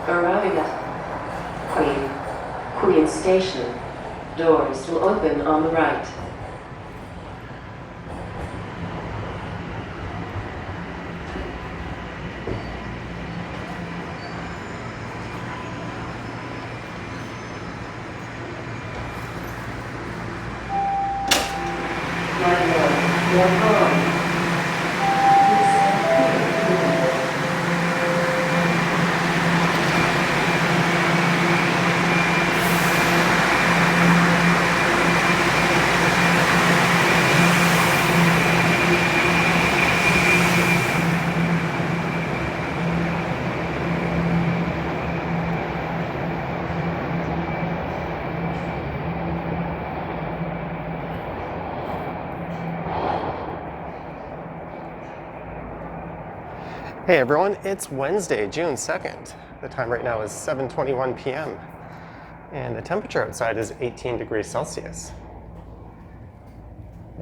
Arriving at Queen Station. Doors will open on the right. Your home. Hey everyone, it's Wednesday, June 2nd. The time right now is 7:21 p.m. and the temperature outside is 18 degrees Celsius.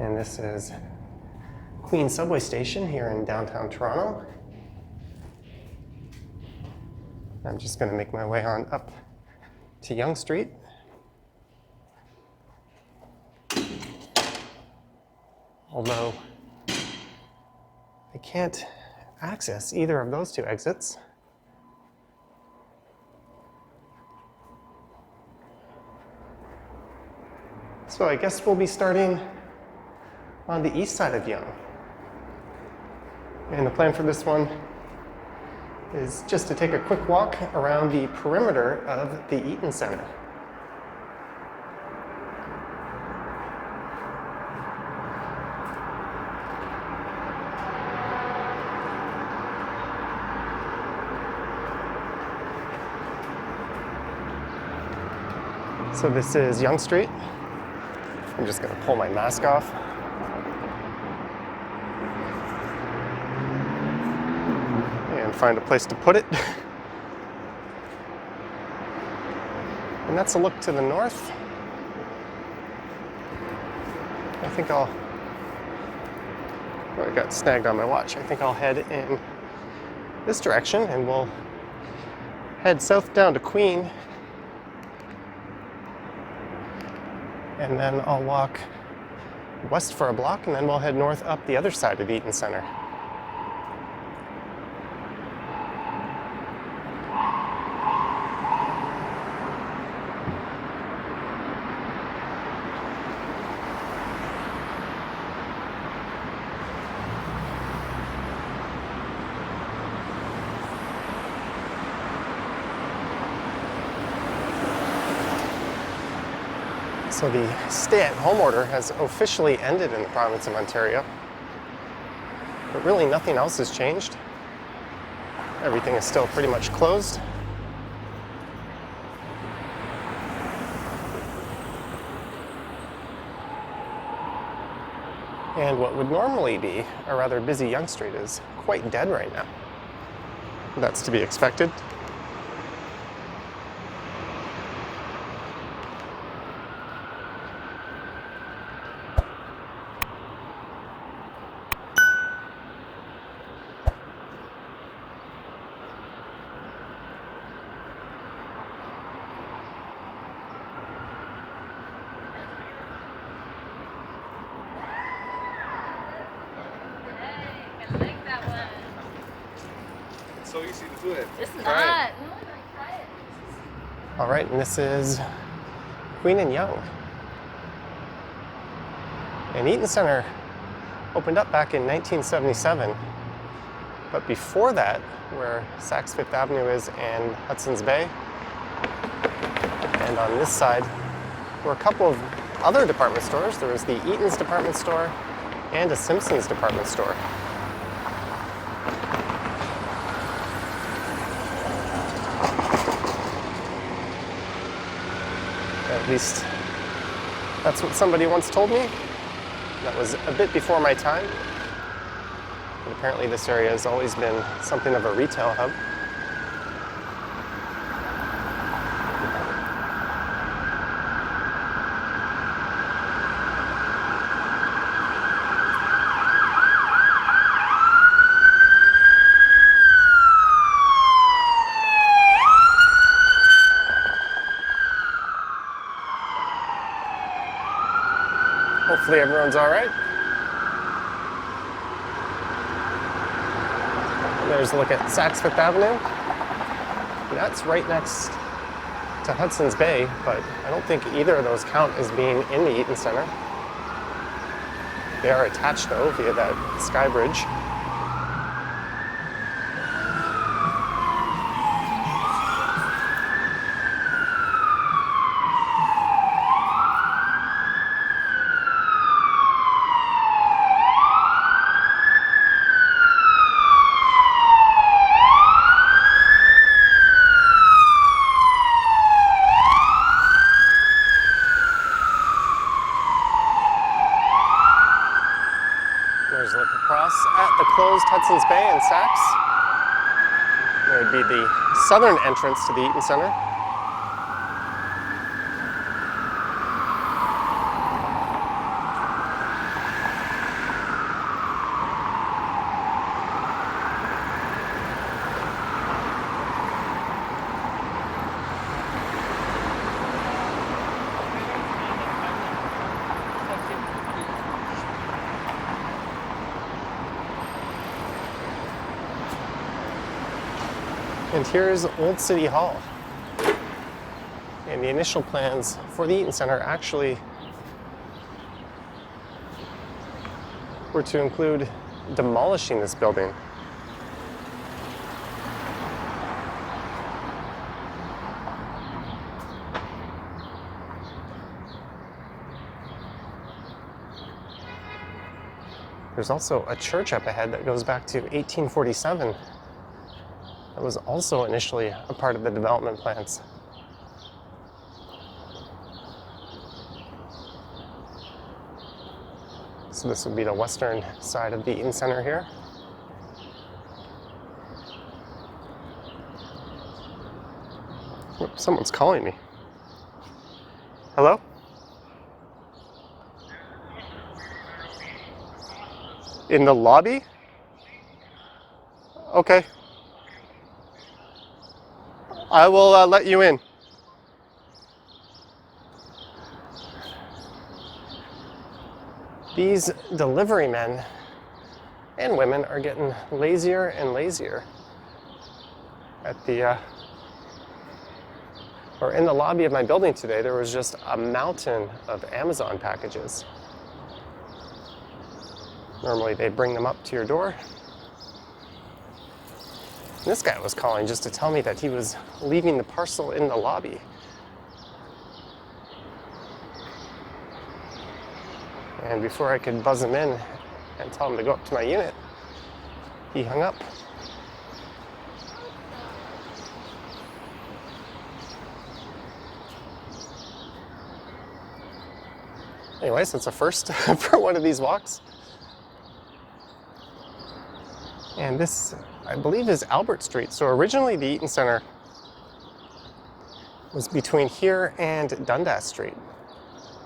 And this is Queen Subway Station here in downtown Toronto. I'm just going to make my way on up to Yonge Street. Although I can't access either of those two exits. So I guess we'll be starting on the east side of Yonge. And the plan for this one is just to take a quick walk around the perimeter of the Eaton Centre. So this is Yonge Street. I'm just going to pull my mask off. And find a place to put it. And that's a look to the north. I think I got snagged on my watch. I think I'll head in this direction and we'll head south down to Queen. And then I'll walk west for a block, and then we'll head north up the other side of Eaton Centre. So the stay-at-home order has officially ended in the province of Ontario, but really nothing else has changed. Everything is still pretty much closed. And what would normally be a rather busy Yonge Street is quite dead right now. That's to be expected. So easy to do it. It's not. All right, and this is Queen and Yonge. And Eaton Centre opened up back in 1977. But before that, where Saks Fifth Avenue is and Hudson's Bay, and on this side were a couple of other department stores. There was the Eaton's department store and a Simpson's department store. At least that's what somebody once told me. That was a bit before my time. But apparently this area has always been something of a retail hub. Hopefully everyone's all right. There's a look at Saks Fifth Avenue. That's right next to Hudson's Bay, but I don't think either of those count as being in the Eaton Centre. They are attached though via that sky bridge. There's a look across at the closed Hudson's Bay and Saks. There would be the southern entrance to the Eaton Centre. And here's Old City Hall. And the initial plans for the Eaton Centre actually were to include demolishing this building. There's also a church up ahead that goes back to 1847. That was also initially a part of the development plans. So this would be the western side of the Eaton Centre here. Whoops, someone's calling me. Hello? In the lobby? Okay. I will let you in. These delivery men and women are getting lazier and lazier at the, or in the lobby of my building today. There was just a mountain of Amazon packages. Normally they bring them up to your door. This guy was calling just to tell me that he was leaving the parcel in the lobby. And before I could buzz him in and tell him to go up to my unit, he hung up. Anyways, it's a first for one of these walks. And this, I believe, is Albert Street. So originally the Eaton Centre was between here and Dundas Street.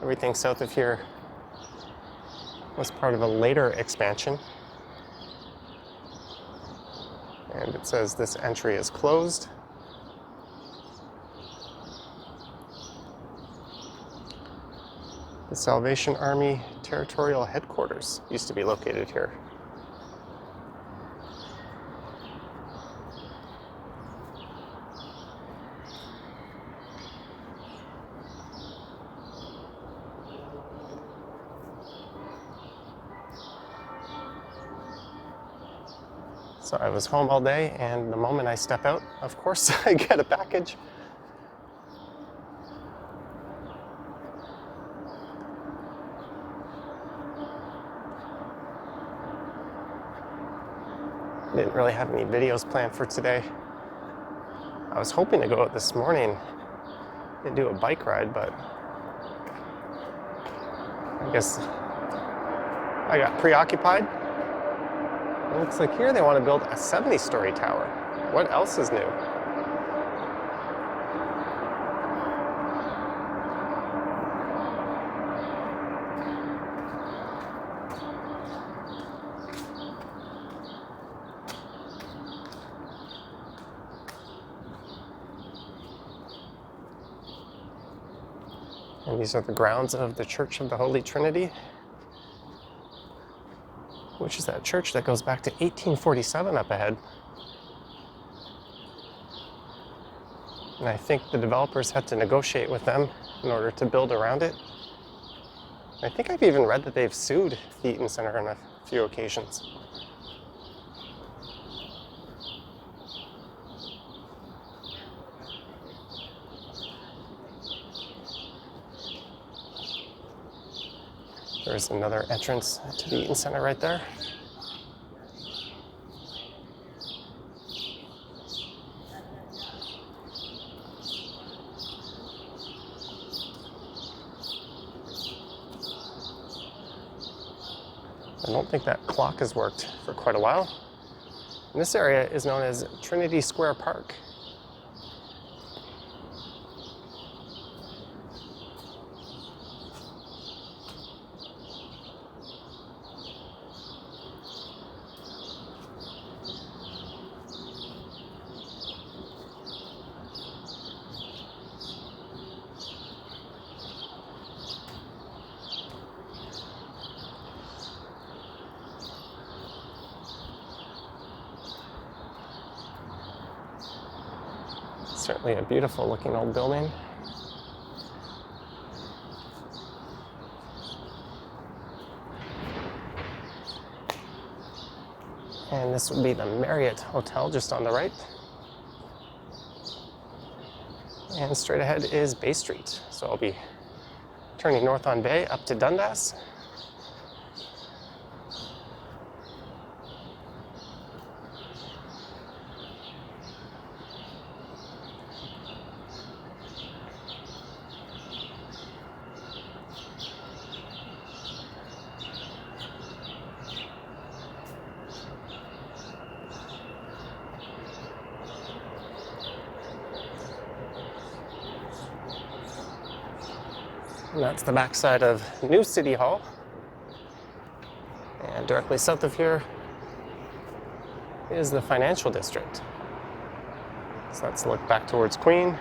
Everything south of here was part of a later expansion. And it says this entry is closed. The Salvation Army Territorial Headquarters used to be located here. So I was home all day, and the moment I step out, of course, I get a package. Didn't really have any videos planned for today. I was hoping to go out this morning and do a bike ride, but I guess I got preoccupied. It looks like here they want to build a 70-story tower. What else is new? And these are the grounds of the Church of the Holy Trinity. which is that church that goes back to 1847 up ahead. And I think the developers had to negotiate with them in order to build around it. I think I've even read that they've sued the Eaton Centre on a few occasions. There's another entrance to the Eaton Centre right there. I don't think that clock has worked for quite a while. And this area is known as Trinity Square Park. Certainly a beautiful looking old building. And this would be the Marriott Hotel just on the right. And straight ahead is Bay Street. So I'll be turning north on Bay up to Dundas. And that's the backside of New City Hall. And directly south of here is the financial district. So let's look back towards Queen.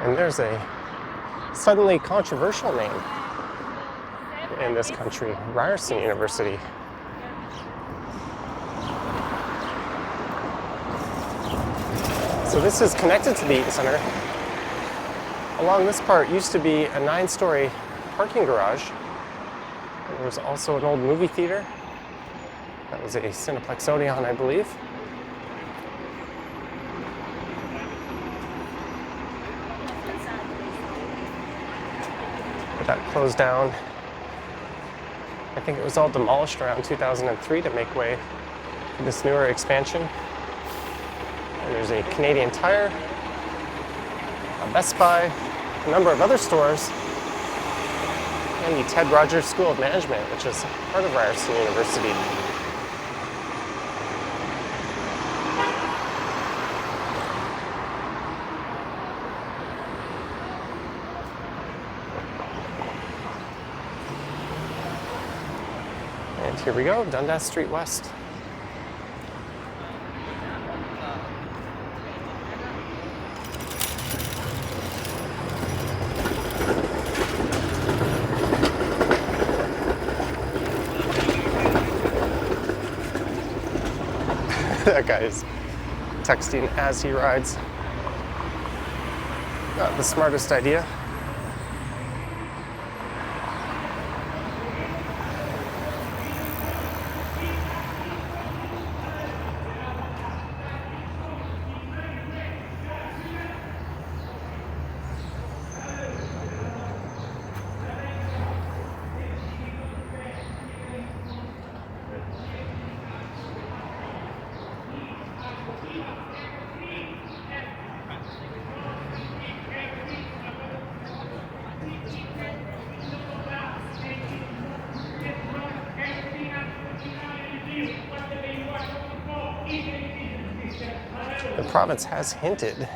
And there's a suddenly controversial name in this country, Ryerson University. So this is connected to the Eaton Centre. Along this part used to be a 9-story parking garage. There was also an old movie theater. That was a Cineplex Odeon, I believe. That closed down. I think it was all demolished around 2003 to make way for this newer expansion. And there's a Canadian Tire, a Best Buy, a number of other stores, and the Ted Rogers School of Management, which is part of Ryerson University. And here we go, Dundas Street West. That guy is texting as he rides. Not the smartest idea. the province has hinted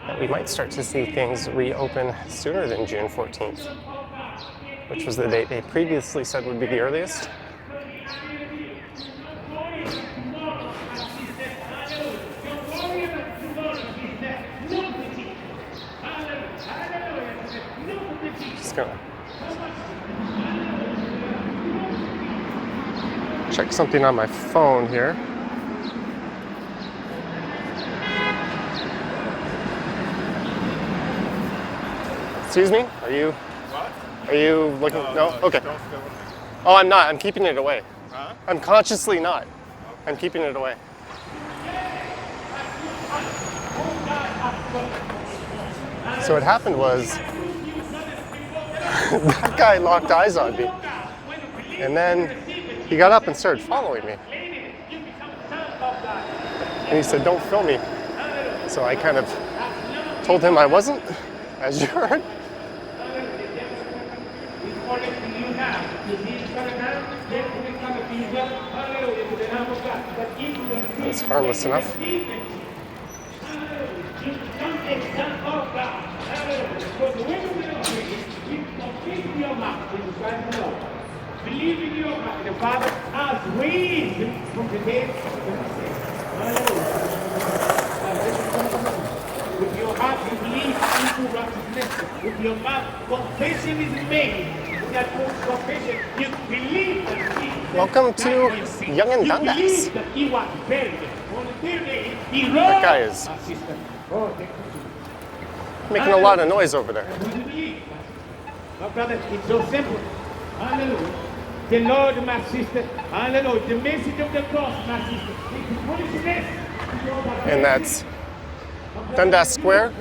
that we might start to see things reopen sooner than June 14th, which was the date they previously said would be the earliest. Just gonna check something on my phone here. Excuse me? Are you looking? No? Okay. Don't film me. Oh, I'm not. I'm keeping it away. Huh? I'm consciously not. I'm keeping it away. So what happened was that guy locked eyes on me. And then he got up and started following me. And he said, "Don't film me." So I kind of told him I wasn't, as you heard. It's harmless enough. Believe in your heart, the Father has raised him from the dead. With your heart you believe into righteousness. With your mouth confession is made. With that confession you believe that he. Welcome to Yonge and Dundas. You believe that he was buried. On the third day he rose. That guy is making a lot of noise over there. My brother, it's so simple. Hallelujah. The Lord, my sister. Hallelujah. The message of the cross, my sister. And that's Dundas Square.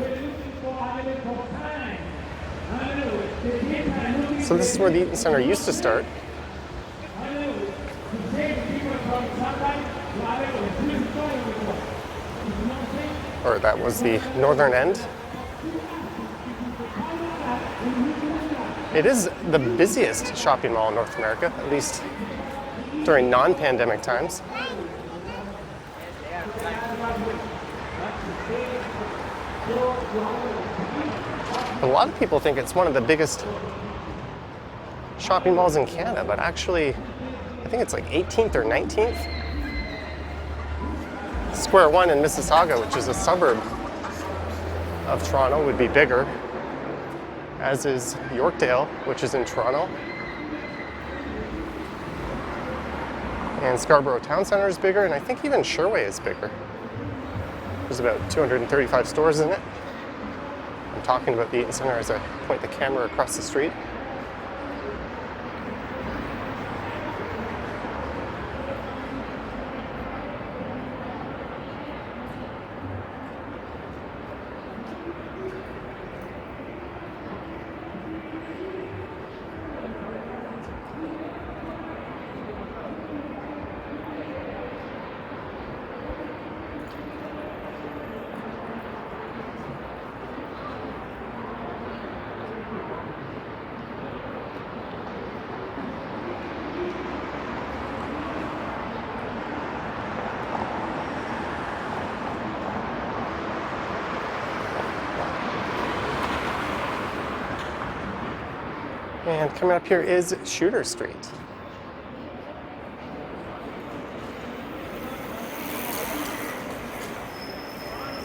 So this is where the Eaton Centre used to start. Or that was the northern end. It is the busiest shopping mall in North America, at least during non-pandemic times. A lot of people think it's one of the biggest shopping malls in Canada, but actually, I think it's like 18th or 19th. Square One in Mississauga, which is a suburb of Toronto, would be bigger, as is Yorkdale, which is in Toronto. And Scarborough Town Centre is bigger, and I think even Sherway is bigger. There's about 235 stores in it. I'm talking about the Eaton Centre as I point the camera across the street. And coming up here is Shooter Street.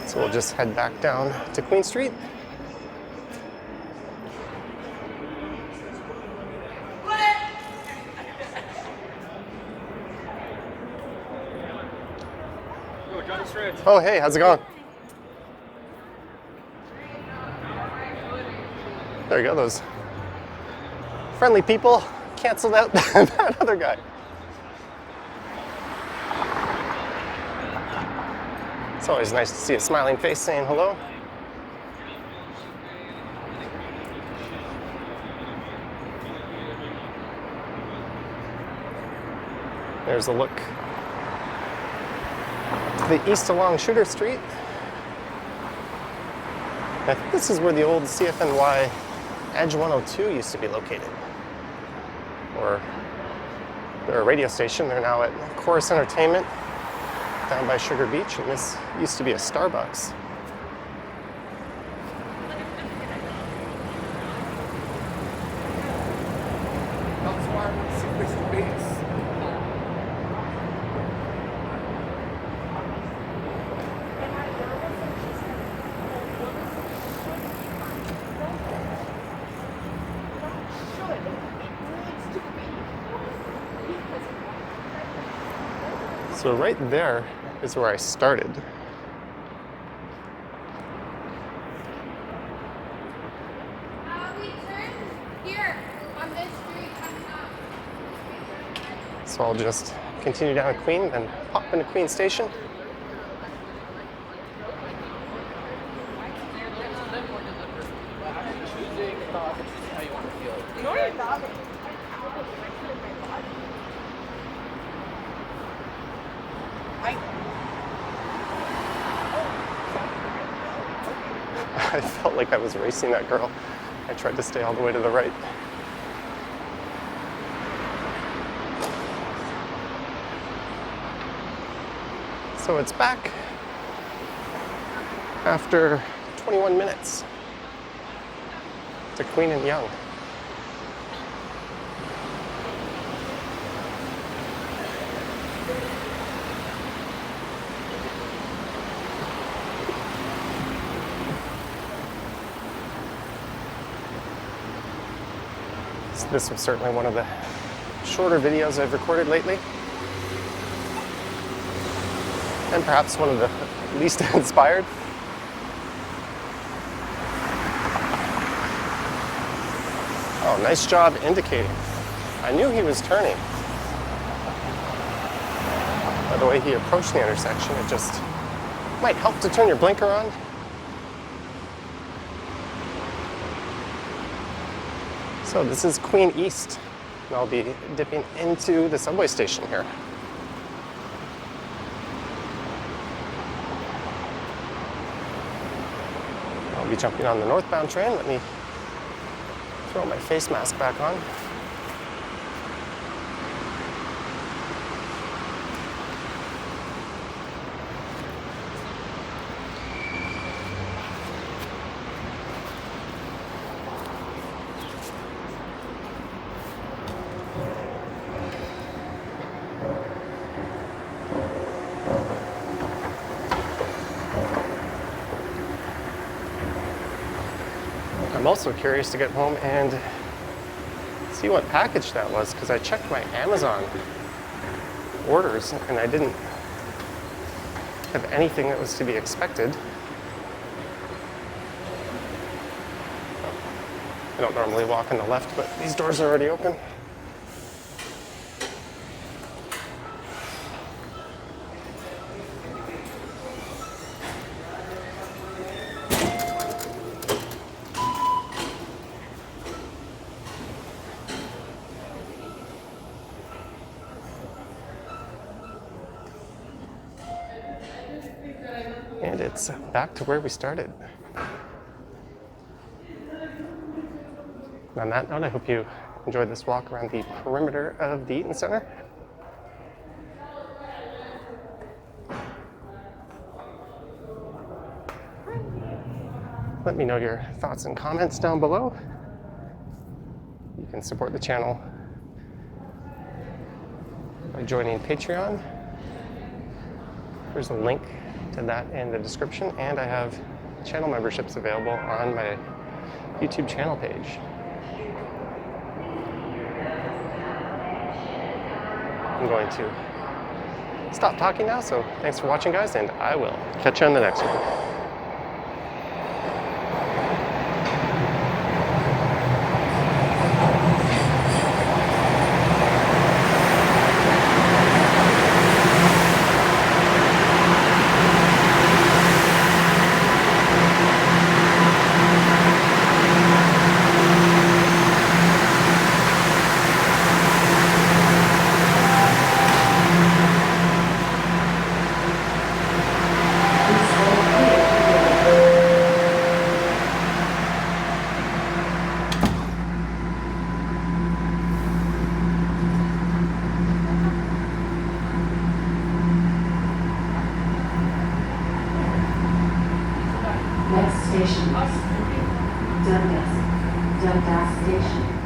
So we'll just head back down to Queen Street. Oh, hey, how's it going? There you go, those friendly people canceled out that other guy. It's always nice to see a smiling face saying hello. There's a look to the east along Shooter Street. I think this is where the old CFNY Edge 102 used to be located. Or they're a radio station. They're now at Chorus Entertainment. down by Sugar Beach, and this used to be a Starbucks. So right there is where I started. We turn here on this street coming up. So I'll just continue down to Queen, then pop into Queen Station. I felt like I was racing that girl. I tried to stay all the way to the right. So it's back after 21 minutes to Queen and Yonge. So this was certainly one of the shorter videos I've recorded lately. And perhaps one of the least inspired. Oh, nice job indicating. I knew he was turning. By the way he approached the intersection, it just might help to turn your blinker on. So this is Queen East, and I'll be dipping into the subway station here. I'll be jumping on the northbound train. Let me throw my face mask back on. I'm also curious to get home and see what package that was, because I checked my Amazon orders and I didn't have anything that was to be expected. I don't normally walk on the left, but these doors are already open. And it's back to where we started. On that note, I hope you enjoyed this walk around the perimeter of the Eaton Centre. Let me know your thoughts and comments down below. You can support the channel by joining Patreon. There's a link to that in the description, and I have channel memberships available on my YouTube channel page. I'm going to stop talking now, so thanks for watching, guys, and I will catch you on the next one. Please hold clear Station. Dundas Station.